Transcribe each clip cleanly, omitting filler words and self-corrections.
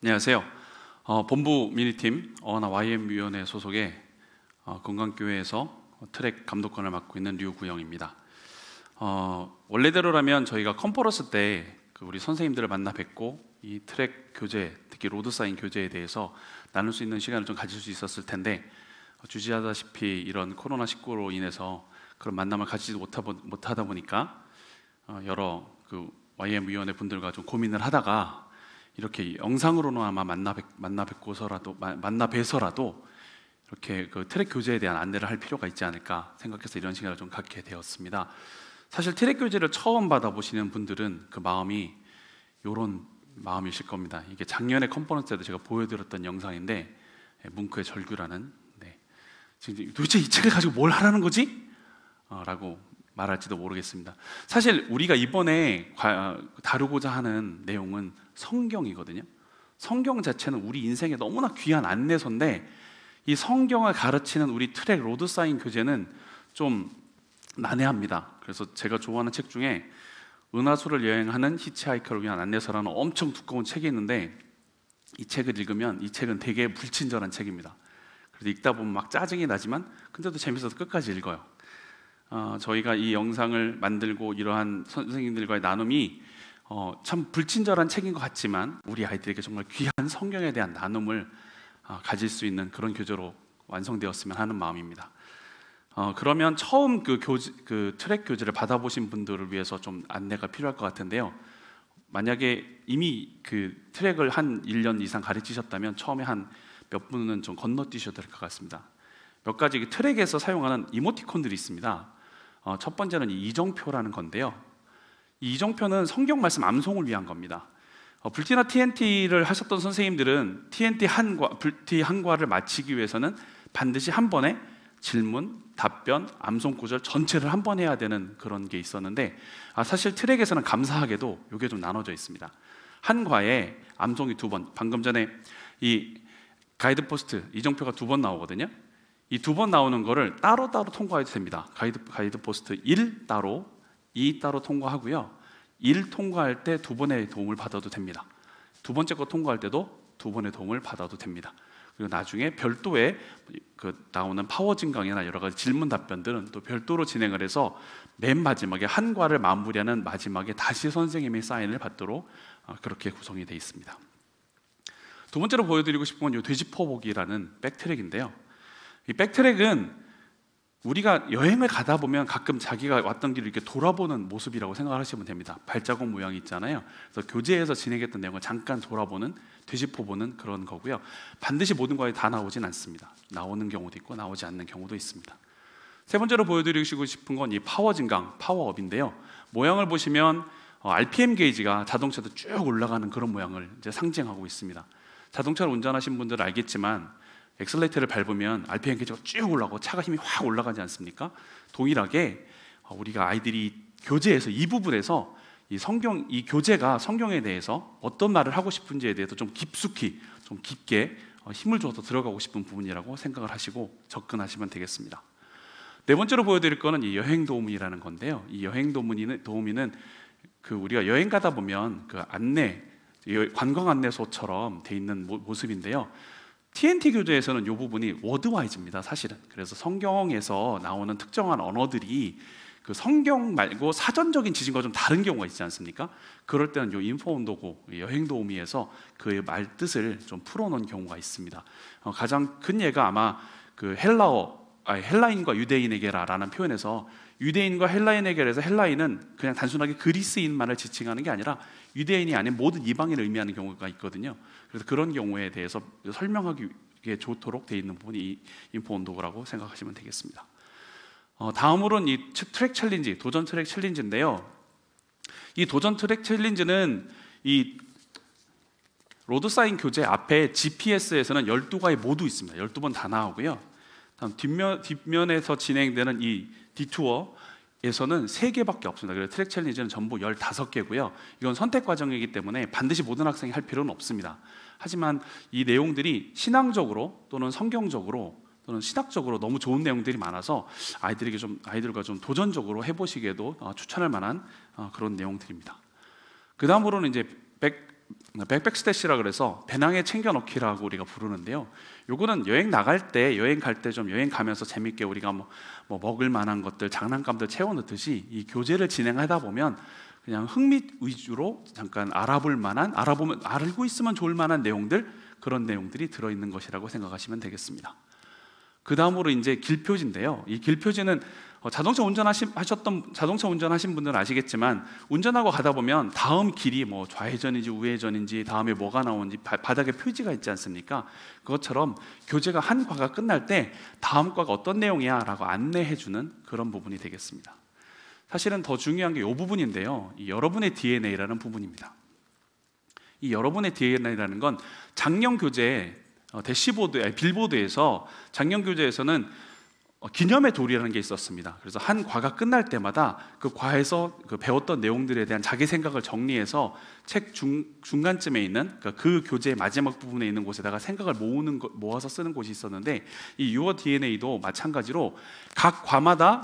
안녕하세요. 본부 미니팀 어나 YM위원회 소속의 건강교회에서 트랙 감독관을 맡고 있는 류구영입니다. 원래대로라면 저희가 컨퍼런스 때 우리 선생님들을 만나 뵙고 이 트랙 교재, 특히 로드사인 교재에 대해서 나눌 수 있는 시간을 좀 가질 수 있었을 텐데, 주지하다시피 이런 코로나19로 인해서 그런 만남을 가지지 못하다 보니까 여러 YM위원회 분들과 좀 고민을 하다가 이렇게 영상으로나마 만나 뵈서라도 이렇게 그 트랙 교재에 대한 안내를 할 필요가 있지 않을까 생각해서 이런 시간을 좀 갖게 되었습니다. 사실 트랙 교재를 처음 받아보시는 분들은 그 마음이 이런 마음이실 겁니다. 이게 작년에 컨퍼런스 때도 제가 보여드렸던 영상인데, 뭉크의 절규라는, 지금 도대체 이 책을 가지고 뭘 하라는 거지? 라고 말할지도 모르겠습니다. 사실 우리가 이번에 다루고자 하는 내용은 성경이거든요. 성경 자체는 우리 인생에 너무나 귀한 안내서인데, 이 성경을 가르치는 우리 트랙 로드사인 교재는 좀 난해합니다. 그래서 제가 좋아하는 책 중에 은하수를 여행하는 히치하이커를 위한 안내서라는 엄청 두꺼운 책이 있는데, 이 책을 읽으면 이 책은 되게 불친절한 책입니다. 그래서 읽다 보면 막 짜증이 나지만 근데도 재밌어서 끝까지 읽어요. 저희가 이 영상을 만들고 이러한 선생님들과의 나눔이 참 불친절한 책인 것 같지만 우리 아이들에게 정말 귀한 성경에 대한 나눔을 가질 수 있는 그런 교재로 완성되었으면 하는 마음입니다. 그러면 처음 그 트랙 교재를 받아보신 분들을 위해서 좀 안내가 필요할 것 같은데요. 만약에 이미 그 트랙을 한 1년 이상 가르치셨다면 처음에 한 몇 분은 좀 건너뛰셔도 될 것 같습니다. 몇 가지 트랙에서 사용하는 이모티콘들이 있습니다. 첫 번째는 이 이정표라는 건데요. 이 이정표는 성경 말씀 암송을 위한 겁니다. 불티나 TNT를 하셨던 선생님들은 TNT 한과를 마치기 위해서는 반드시 한 번에 질문, 답변, 암송 구절 전체를 한 번 해야 되는 그런 게 있었는데, 사실 트랙에서는 감사하게도 이게 좀 나눠져 있습니다. 한 과에 암송이 2번, 방금 전에 이 가이드 포스트 이정표가 2번 나오거든요. 이 2번 나오는 거를 따로따로 통과해도 됩니다. 가이드 포스트 1 따로, 2 따로 통과하고요. 1 통과할 때 2번의 도움을 받아도 됩니다. 두 번째 거 통과할 때도 2번의 도움을 받아도 됩니다. 그리고 나중에 별도의 나오는 파워 증강이나 여러 가지 질문 답변들은 또 별도로 진행을 해서 맨 마지막에 한 과를 마무리하는 마지막에 다시 선생님의 사인을 받도록 그렇게 구성이 되어 있습니다. 두 번째로 보여드리고 싶은 건 이 돼지포복이라는 백트랙인데요. 이 백트랙은 우리가 여행을 가다 보면 가끔 자기가 왔던 길을 이렇게 돌아보는 모습이라고 생각하시면 됩니다. 발자국 모양이 있잖아요. 그래서 교재에서 진행했던 내용을 잠깐 돌아보는, 되짚어보는 그런 거고요. 반드시 모든 과에 다 나오진 않습니다. 나오는 경우도 있고 나오지 않는 경우도 있습니다. 세 번째로 보여드리고 싶은 건 이 파워 증강, 파워업인데요. 모양을 보시면 RPM 게이지가 자동차도 쭉 올라가는 그런 모양을 이제 상징하고 있습니다. 자동차를 운전하신 분들은 알겠지만 엑셀레이터를 밟으면 RPM 게이지가 쭉 올라가고 차가 힘이 확 올라가지 않습니까? 동일하게 우리가 아이들이 교재에서 이 부분에서 이 교재가 성경에 대해서 어떤 말을 하고 싶은지에 대해서 좀 깊숙이, 좀 깊게 힘을 줘서 들어가고 싶은 부분이라고 생각을 하시고 접근하시면 되겠습니다. 네 번째로 보여드릴 거는 이 여행 도우미라는 건데요. 이 여행 도우미는 우리가 여행 가다 보면 관광 안내소처럼 돼 있는 모습인데요. TNT 교재에서는 이 부분이 워드와이즈입니다, 사실은. 그래서 성경에서 나오는 특정한 언어들이 그 성경 말고 사전적인 지식과 좀 다른 경우가 있지 않습니까? 그럴 때는 이 인포온도고, 여행 도우미에서 그 말 뜻을 좀 풀어놓은 경우가 있습니다. 가장 큰 예가 아마 그 헬라인과 유대인에게라라는 표현에서 유대인과 헬라인에게라서 헬라인은 그냥 단순하게 그리스인만을 지칭하는 게 아니라 유대인이 아닌 모든 이방인을 의미하는 경우가 있거든요. 그래서 그런 경우에 대해서 설명하기 좋도록 되어 있는 부분이 인포온도고라고 생각하시면 되겠습니다. 다음으로는 이 트랙 챌린지, 도전 트랙 챌린지인데요. 이 도전 트랙 챌린지는 이 로드사인 교재 앞에 GPS에서는 12가지 모두 있습니다. 12번 다 나오고요. 다음 뒷면에서 진행되는 이 디투어에서는 3개밖에 없습니다. 그래서 트랙 챌린지는 전부 15개고요. 이건 선택 과정이기 때문에 반드시 모든 학생이 할 필요는 없습니다. 하지만 이 내용들이 신앙적으로 또는 성경적으로 또는 신학적으로 너무 좋은 내용들이 많아서 아이들과 좀 도전적으로 해보시기에도 추천할 만한 그런 내용들입니다. 그 다음으로는 이제 백팩 스탯이라 그래서 배낭에 챙겨 넣기라고 우리가 부르는데요. 요거는 여행 갈 때 좀 여행 가면서 재밌게 우리가 뭐 먹을 만한 것들, 장난감들 채워 넣듯이 이 교재를 진행하다 보면 그냥 흥미 위주로 잠깐 알고 있으면 좋을 만한 내용들, 그런 내용들이 들어있는 것이라고 생각하시면 되겠습니다. 그 다음으로 이제 길표지인데요. 이 길표지는 자동차 운전하신 분들은 아시겠지만, 운전하고 가다 보면 다음 길이 뭐 좌회전인지 우회전인지 다음에 뭐가 나오는지 바닥에 표지가 있지 않습니까? 그것처럼 교재가 한 과가 끝날 때 다음 과가 어떤 내용이야 라고 안내해주는 그런 부분이 되겠습니다. 사실은 더 중요한 게 이 부분인데요, 이 여러분의 DNA라는 부분입니다. 이 여러분의 DNA라는 건 작년 교재 빌보드에서 작년 교재에서는 기념의 돌이라는 게 있었습니다. 그래서 한 과가 끝날 때마다 그 과에서 배웠던 내용들에 대한 자기 생각을 정리해서 책 중간쯤에 있는 그 교재의 마지막 부분에 있는 곳에다가 생각을 모아서 쓰는 곳이 있었는데, 이 Your DNA도 마찬가지로 각 과마다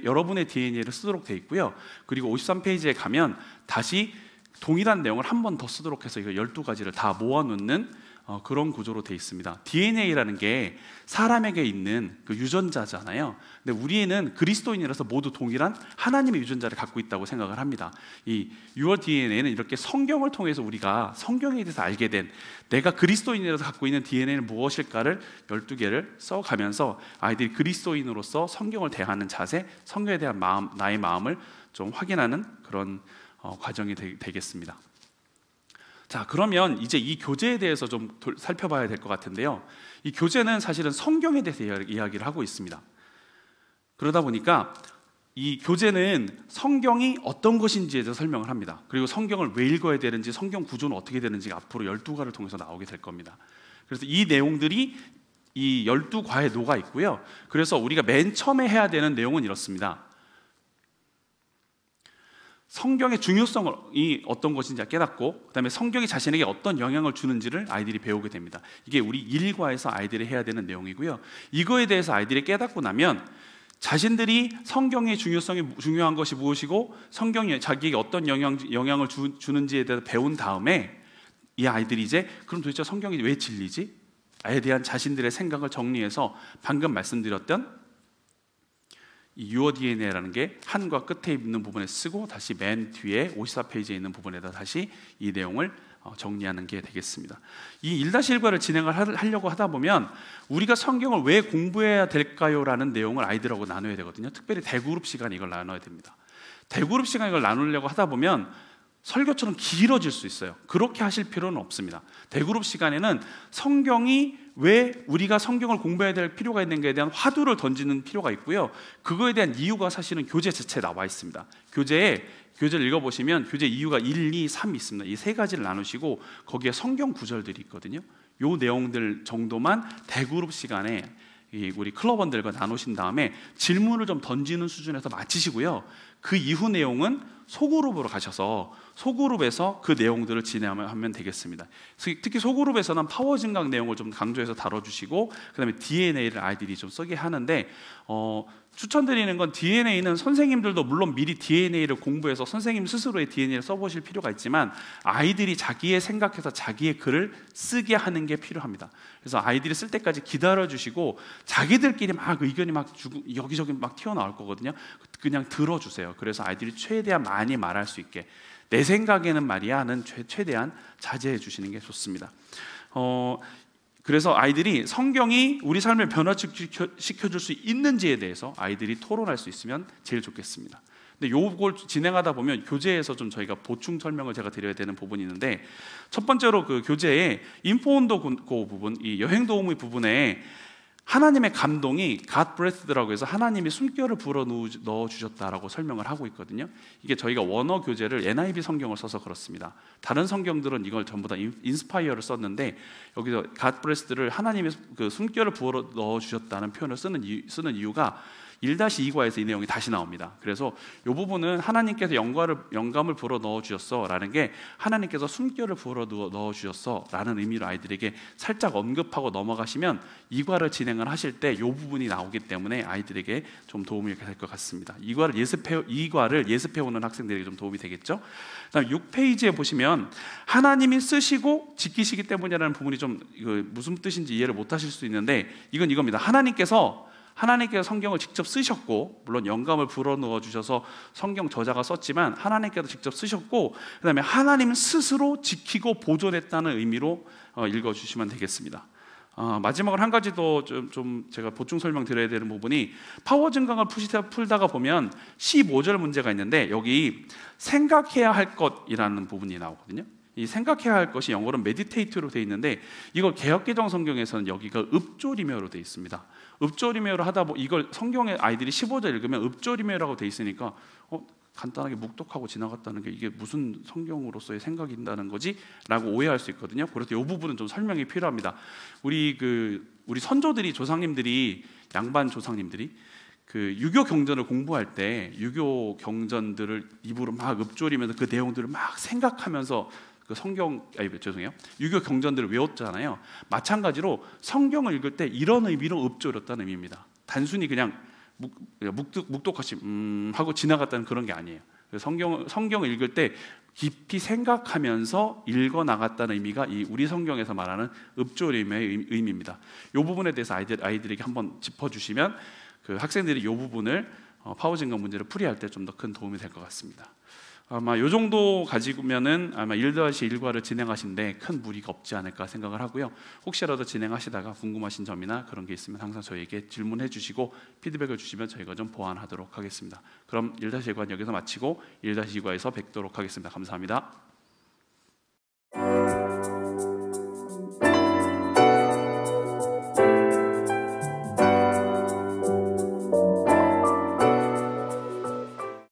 여러분의 DNA를 쓰도록 되어 있고요. 그리고 53페이지에 가면 다시 동일한 내용을 한 번 더 쓰도록 해서 이거 12가지를 다 모아놓는 그런 구조로 되어 있습니다. DNA라는 게 사람에게 있는 그 유전자잖아요. 근데 우리는 그리스도인이라서 모두 동일한 하나님의 유전자를 갖고 있다고 생각을 합니다. 이 Your DNA는 이렇게 성경을 통해서 우리가 성경에 대해서 알게 된, 내가 그리스도인이라서 갖고 있는 DNA는 무엇일까를 12개를 써가면서 아이들이 그리스도인으로서 성경을 대하는 자세, 성경에 대한 나의 마음을 좀 확인하는 그런 과정이 되겠습니다. 자, 그러면 이제 이 교재에 대해서 좀 살펴봐야 될 것 같은데요. 이 교재는 사실은 성경에 대해서 이야기를 하고 있습니다. 그러다 보니까 이 교재는 성경이 어떤 것인지에 대해서 설명을 합니다. 그리고 성경을 왜 읽어야 되는지, 성경 구조는 어떻게 되는지 앞으로 12과를 통해서 나오게 될 겁니다. 그래서 이 내용들이 이 12과에 녹아 있고요. 그래서 우리가 맨 처음에 해야 되는 내용은 이렇습니다. 성경의 중요성이 어떤 것인지 깨닫고, 그 다음에 성경이 자신에게 어떤 영향을 주는지를 아이들이 배우게 됩니다. 이게 우리 일과에서 아이들이 해야 되는 내용이고요. 이거에 대해서 아이들이 깨닫고 나면 자신들이 성경의 중요한 것이 무엇이고 성경이 자기에게 어떤 영향을 주는지에 대해서 배운 다음에 이 아이들이 이제 그럼 도대체 성경이 왜 진리지? 에 대한 자신들의 생각을 정리해서 방금 말씀드렸던 이 Your DNA라는 게 한과 끝에 있는 부분에 쓰고 다시 맨 뒤에 54페이지에 있는 부분에다 다시 이 내용을 정리하는 게 되겠습니다. 이 1-1과를 진행을 하려고 하다 보면 우리가 성경을 왜 공부해야 될까요? 라는 내용을 아이들하고 나눠야 되거든요. 특별히 대그룹 시간에 이걸 나눠야 됩니다. 대그룹 시간에 이걸 나누려고 하다 보면 설교처럼 길어질 수 있어요. 그렇게 하실 필요는 없습니다. 대그룹 시간에는 성경이 왜 우리가 성경을 공부해야 될 필요가 있는가에 대한 화두를 던지는 필요가 있고요. 그거에 대한 이유가 사실은 교재 자체에 나와 있습니다. 교재를 읽어보시면 교재 이유가 1, 2, 3 있습니다. 이 세 가지를 나누시고 거기에 성경 구절들이 있거든요. 요 내용들 정도만 대그룹 시간에 우리 클럽원들과 나누신 다음에 질문을 좀 던지는 수준에서 마치시고요. 그 이후 내용은 소그룹으로 가셔서 소그룹에서 그 내용들을 진행하면 되겠습니다. 특히 소그룹에서는 파워 증강 내용을 좀 강조해서 다뤄주시고, 그 다음에 DNA를 아이들이 좀 쓰게 하는데 추천드리는 건 DNA는 선생님들도 물론 미리 DNA를 공부해서 선생님 스스로의 DNA를 써보실 필요가 있지만 아이들이 자기의 생각해서 자기의 글을 쓰게 하는 게 필요합니다. 그래서 아이들이 쓸 때까지 기다려주시고 자기들끼리 막 의견이 막 여기저기 막 튀어나올 거거든요. 그냥 들어주세요. 그래서 아이들이 최대한 많이 말할 수 있게, 내 생각에는 말이야 하는 최대한 자제해 주시는 게 좋습니다. 그래서 아이들이 성경이 우리 삶을 변화시켜줄 수 있는지에 대해서 아이들이 토론할 수 있으면 제일 좋겠습니다. 근데 요걸 진행하다 보면 교재에서 좀 저희가 보충 설명을 제가 드려야 되는 부분이 있는데, 첫 번째로 그 교재에 인포온도 부분, 이 여행 도우미 부분에 하나님의 감동이 God breathed라고 해서 하나님이 숨결을 불어 넣어 주셨다라고 설명을 하고 있거든요. 이게 저희가 원어 교재를 NIV 성경을 써서 그렇습니다. 다른 성경들은 이걸 전부 다 인스파이어를 썼는데 여기서 God breathed를 하나님의 그 숨결을 불어 넣어 주셨다는 표현을 쓰는 이유가 1-2과에서 이 내용이 다시 나옵니다. 그래서 이 부분은 하나님께서 영감을 불어 넣어 주셨어 라는 게 하나님께서 숨결을 불어 넣어 주셨어 라는 의미로 아이들에게 살짝 언급하고 넘어가시면 2과를 진행을 하실 때 이 부분이 나오기 때문에 아이들에게 좀 도움이 될 것 같습니다. 2과를 예습해오는 학생들에게 좀 도움이 되겠죠. 그다음 6페이지에 보시면 하나님이 쓰시고 지키시기 때문이라는 부분이 좀 무슨 뜻인지 이해를 못 하실 수 있는데 이건 이겁니다. 하나님께서 성경을 직접 쓰셨고, 물론 영감을 불어넣어 주셔서 성경 저자가 썼지만 하나님께서 직접 쓰셨고, 그 다음에 하나님 스스로 지키고 보존했다는 의미로 읽어주시면 되겠습니다. 마지막으로 한 가지 더 좀 제가 보충 설명 드려야 되는 부분이, 파워 증강을 풀다가 보면 15절 문제가 있는데 여기 생각해야 할 것이라는 부분이 나오거든요. 이 생각해야 할 것이 영어로는 meditate로 되어 있는데, 이걸 개역개정 성경에서는 여기가 읍조리며로 되어 있습니다. 읍조리며로 하다 보면 이걸 성경에 아이들이 15절 읽으면 읍조리며라고 되어 있으니까 간단하게 묵독하고 지나갔다는 게 이게 무슨 성경으로서의 생각인다는 거지? 라고 오해할 수 있거든요. 그래서 이 부분은 좀 설명이 필요합니다. 우리 선조들이, 조상님들이, 양반 조상님들이 유교 경전을 공부할 때 유교 경전들을 입으로 막 읊조리면서 그 내용들을 막 생각하면서 유교 경전들을 외웠잖아요. 마찬가지로 성경을 읽을 때 이런 의미로 읊조렸다는 의미입니다. 단순히 그냥 묵독하시 하고 지나갔다는 그런 게 아니에요. 성경을 읽을 때 깊이 생각하면서 읽어 나갔다는 의미가 이 우리 성경에서 말하는 읊조림의 의미입니다. 이 부분에 대해서 아이들에게 한번 짚어주시면 학생들이 이 부분을 파워 증강 문제를 풀이할 때 좀 더 큰 도움이 될 것 같습니다. 아마 이 정도 가지고면은 아마 1-1과를 진행하시는데 큰 무리가 없지 않을까 생각을 하고요. 혹시라도 진행하시다가 궁금하신 점이나 그런 게 있으면 항상 저희에게 질문해 주시고 피드백을 주시면 저희가 좀 보완하도록 하겠습니다. 그럼 1-1과는 여기서 마치고 1-2과에서 뵙도록 하겠습니다. 감사합니다.